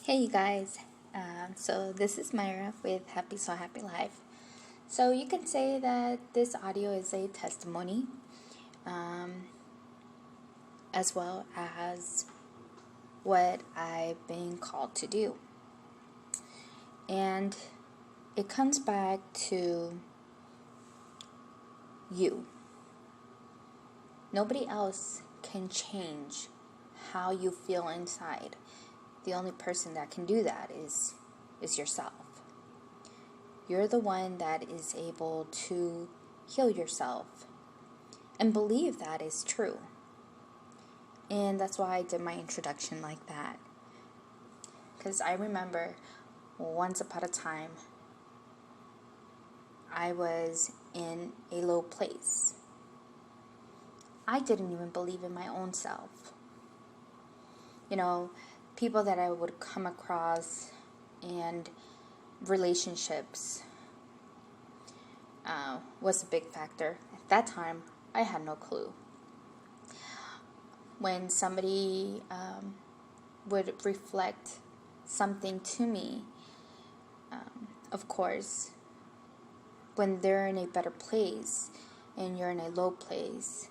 Hey you guys, so this is Myra with Happy So Happy Life. So you can say that this audio is a testimony, as well as what I've been called to do. And it comes back to you. Nobody else can change how you feel inside. The only person that can do that is yourself. You're the one that is able to heal yourself and believe that is true. And that's why I did my introduction like that. Because I remember once upon a time, I was in a low place. I didn't even believe in my own self. People that I would come across and relationships was a big factor. At that time, I had no clue. When somebody would reflect something to me, of course, when they're in a better place and you're in a low place,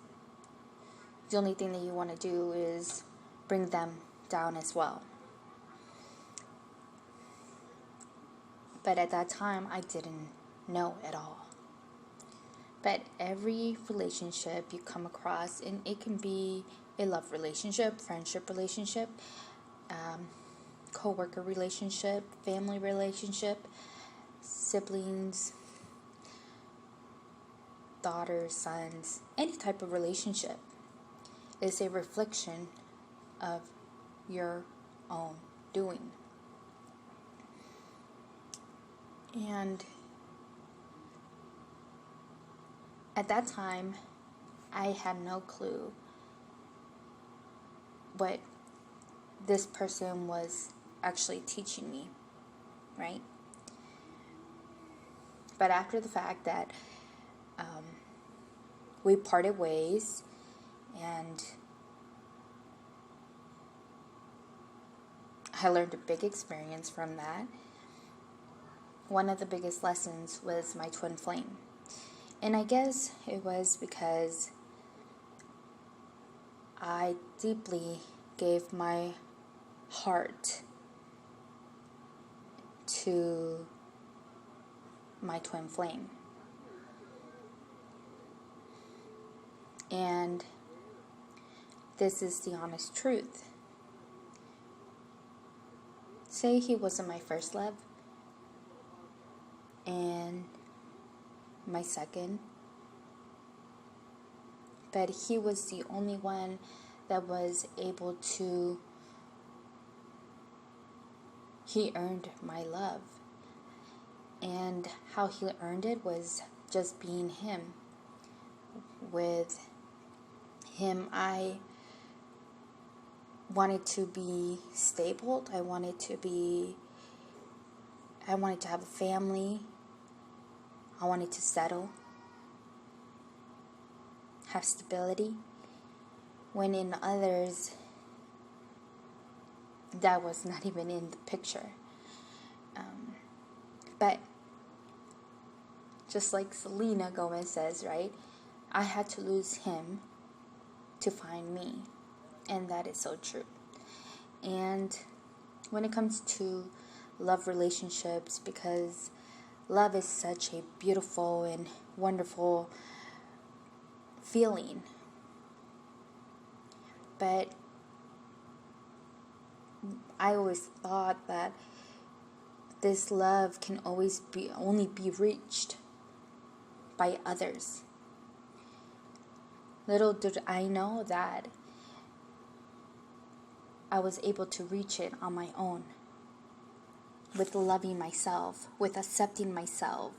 the only thing that you want to do is bring them down as well. But at that time, I didn't know at all. But every relationship you come across, and it can be a love relationship, friendship relationship, co-worker relationship, family relationship, siblings, daughters, sons, any type of relationship is a reflection of your own doing. And at that time, I had no clue what this person was actually teaching me, right? But after the fact that we parted ways, and I learned a big experience from that. One of the biggest lessons was my twin flame. And I guess it was because I deeply gave my heart to my twin flame. And this is the honest truth. Say he wasn't my first love and my second, but he was the only one that was able to, he earned my love. And how he earned it was just being him. With him, I wanted to be stable. I wanted to have a family. I wanted to settle, have stability. When in others, that was not even in the picture. But just like Selena Gomez says, right? I had to lose him to find me. And that is so true. And when it comes to love relationships, because love is such a beautiful and wonderful feeling. But I always thought that this love can only be reached by others. Little did I know that I was able to reach it on my own, with loving myself, with accepting myself.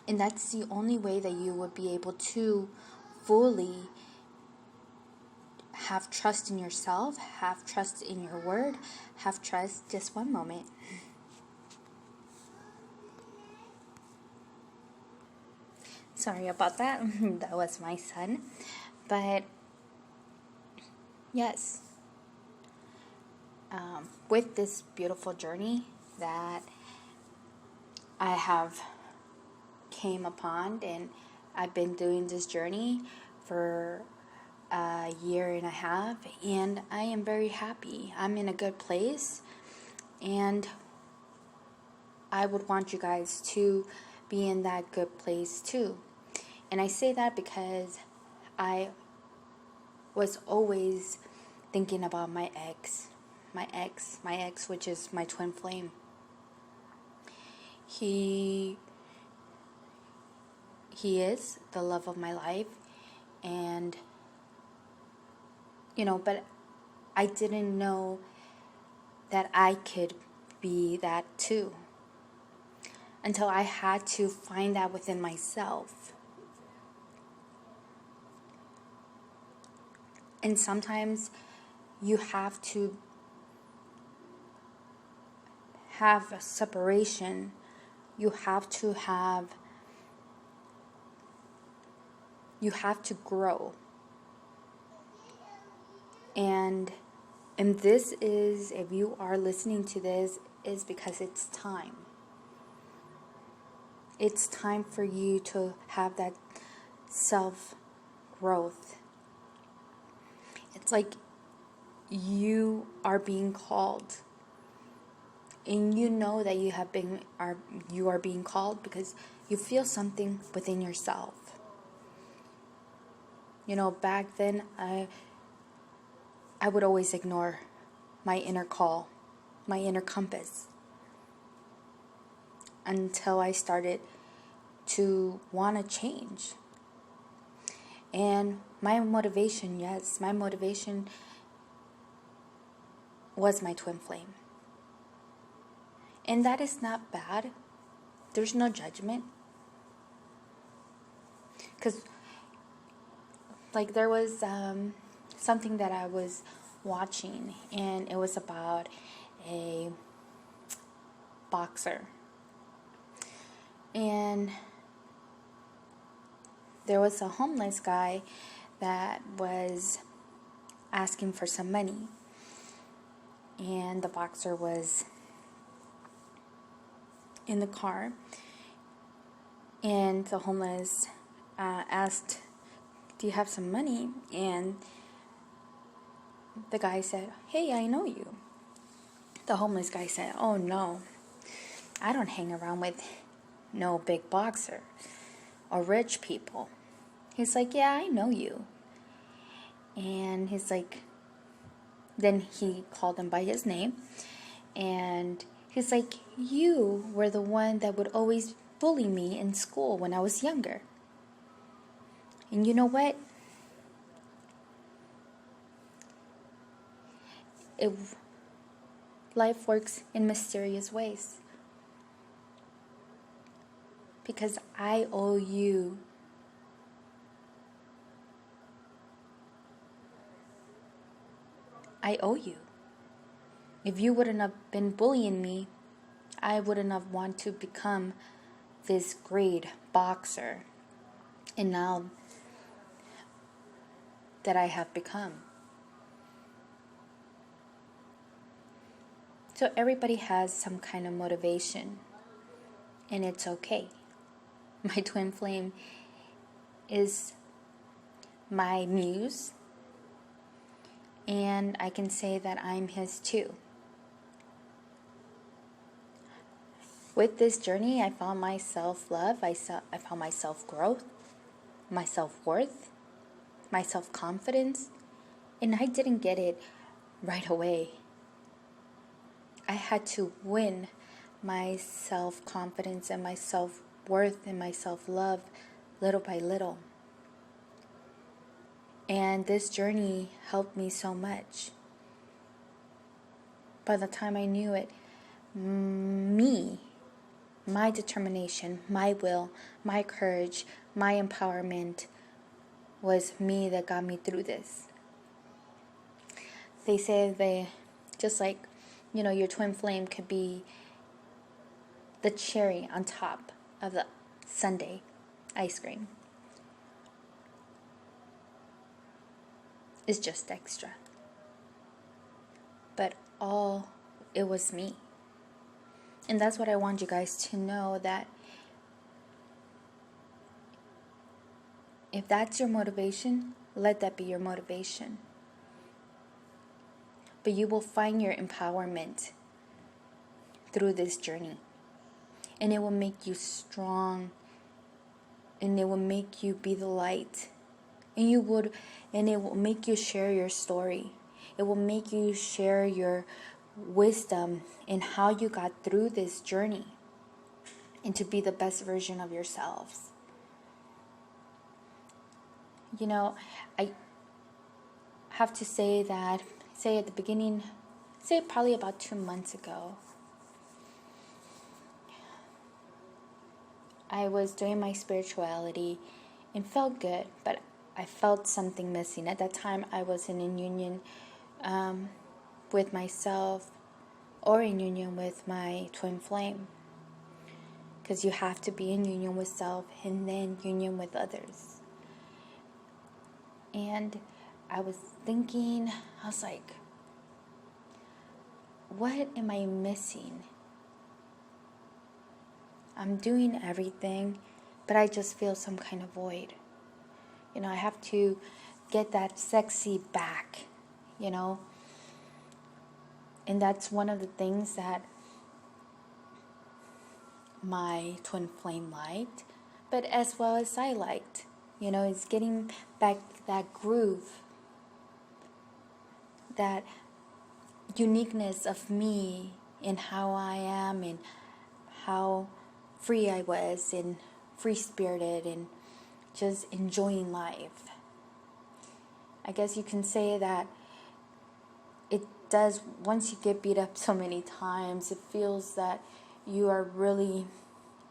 And that's the only way that you would be able to fully have trust in yourself, have trust in your word, have trust. Just one moment. Sorry about that. That was my son. But yes, with this beautiful journey that I have came upon, and I've been doing this journey for a year and a half, and I am very happy. I'm in a good place, and I would want you guys to be in that good place too. And I say that because I was always thinking about my ex, which is my twin flame. He is the love of my life, and but I didn't know that I could be that too until I had to find that within myself. And sometimes you have to have a separation. You have to grow. And this is, if you are listening to this, is because it's time. It's time for you to have that self-growth. It's like you are being called. And you know that you are being called because you feel something within yourself. Back then I would always ignore my inner call, my inner compass, until I started to want to change. And my motivation was my twin flame. And that is not bad. There's no judgment. Because, there was something that I was watching, and it was about a boxer. And there was a homeless guy that was asking for some money. And the boxer was in the car. And the homeless asked, "Do you have some money?" And the guy said, "Hey, I know you." The homeless guy said, "Oh no, I don't hang around with no big boxer or rich people." He's like, "Yeah, I know you." And he's like, then he called him by his name, and he's like, "You were the one that would always bully me in school when I was younger. And you know what? Life works in mysterious ways. Because I owe you If you wouldn't have been bullying me, I wouldn't have wanted to become this great boxer. And now that I have become. So everybody has some kind of motivation, and it's okay. My twin flame is my muse, and I can say that I'm his too. With this journey, I found my self-love, I found my self-growth, my self-worth, my self-confidence, and I didn't get it right away. I had to win my self-confidence and my self-worth and my self-love little by little. And this journey helped me so much. By the time I knew it, my determination, my will, my courage, my empowerment was me that got me through this. They say just like, your twin flame could be the cherry on top of the sundae ice cream. It's just extra. But all, it was me. And that's what I want you guys to know, that if that's your motivation, let that be your motivation. But you will find your empowerment through this journey. And it will make you strong. And it will make you be the light. And it will make you share your story. It will make you share your wisdom in how you got through this journey, and to be the best version of yourselves. You know, I have to say that, at the beginning, probably about 2 months ago, I was doing my spirituality and felt good, but I felt something missing. At that time, I wasn't in union with myself or in union with my twin flame. Because you have to be in union with self and then union with others. And I was thinking, I was like, what am I missing? I'm doing everything, but I just feel some kind of void. You know, I have to get that sexy back, you know. And that's one of the things that my twin flame liked, but as well as I liked. You know, it's getting back that groove, that uniqueness of me and how I am and how free I was and free-spirited and just enjoying life. I guess you can say that it does, once you get beat up so many times, it feels that you are really,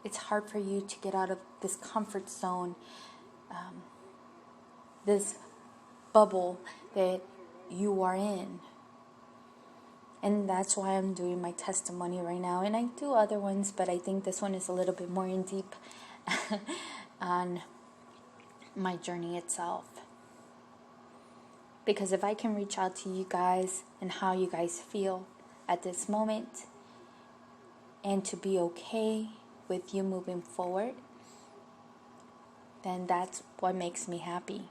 it's hard for you to get out of this comfort zone, this bubble that you are in. And that's why I'm doing my testimony right now. And I do other ones, but I think this one is a little bit more in deep on my journey itself. Because if I can reach out to you guys and how you guys feel at this moment, and to be okay with you moving forward, then that's what makes me happy.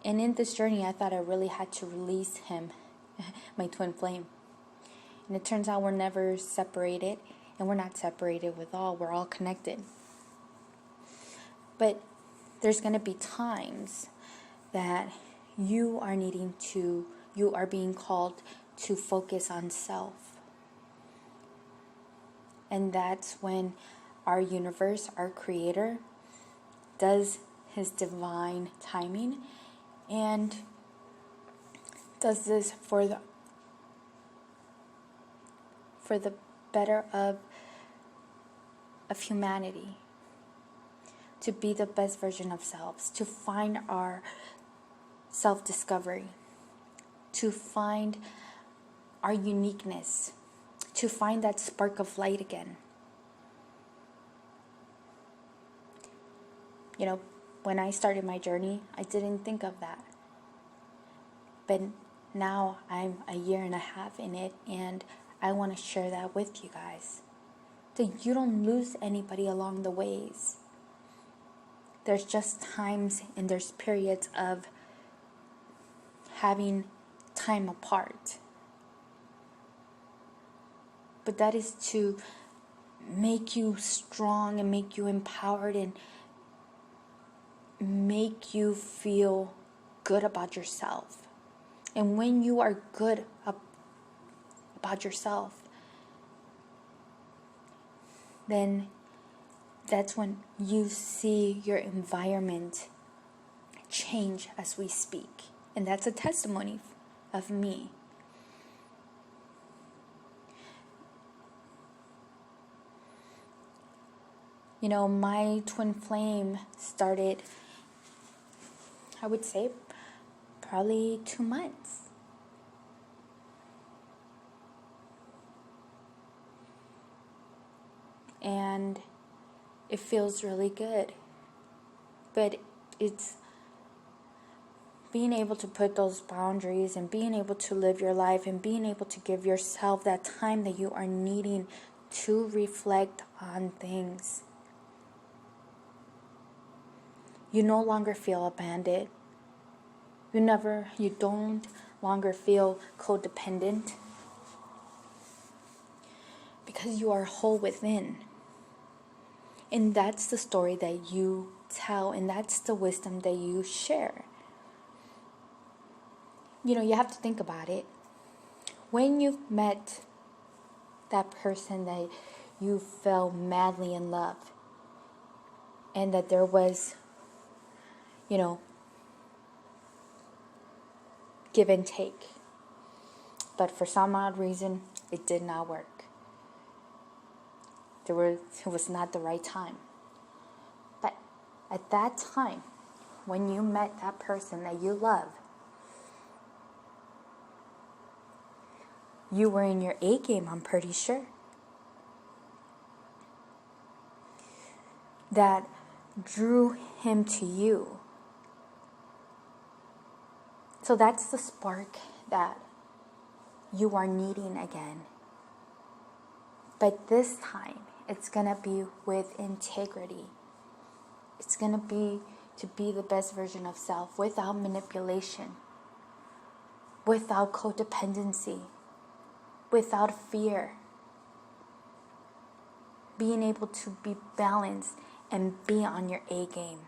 And in this journey, I thought I really had to release him, my twin flame. And it turns out we're never separated, and we're not separated with all. We're all connected. But there's going to be times that you are being called to focus on self. And that's when our universe, our creator, does his divine timing and does this for the better of humanity, to be the best version of selves, to find our self-discovery, to find our uniqueness, to find that spark of light again. You know, when I started my journey, I didn't think of that. But now I'm a year and a half in it, and I want to share that with you guys. So you don't lose anybody along the ways. There's just times and there's periods of having time apart. But that is to make you strong and make you empowered and make you feel good about yourself. And when you are good about yourself, then that's when you see your environment change as we speak. And that's a testimony of me. You know, my twin flame started, I would say, probably 2 months. And it feels really good. But it's being able to put those boundaries and being able to live your life and being able to give yourself that time that you are needing to reflect on things. You no longer feel abandoned. You don't longer feel codependent because you are whole within. And that's the story that you tell, and that's the wisdom that you share. You have to think about it. When you've met that person that you fell madly in love, and that there was, give and take, but for some odd reason, it did not work. It was not the right time. But at that time, when you met that person that you love, you were in your A game, I'm pretty sure. That drew him to you. So that's the spark that you are needing again. But this time, it's going to be with integrity. It's going to be the best version of self without manipulation, without codependency, without fear. Being able to be balanced and be on your A game.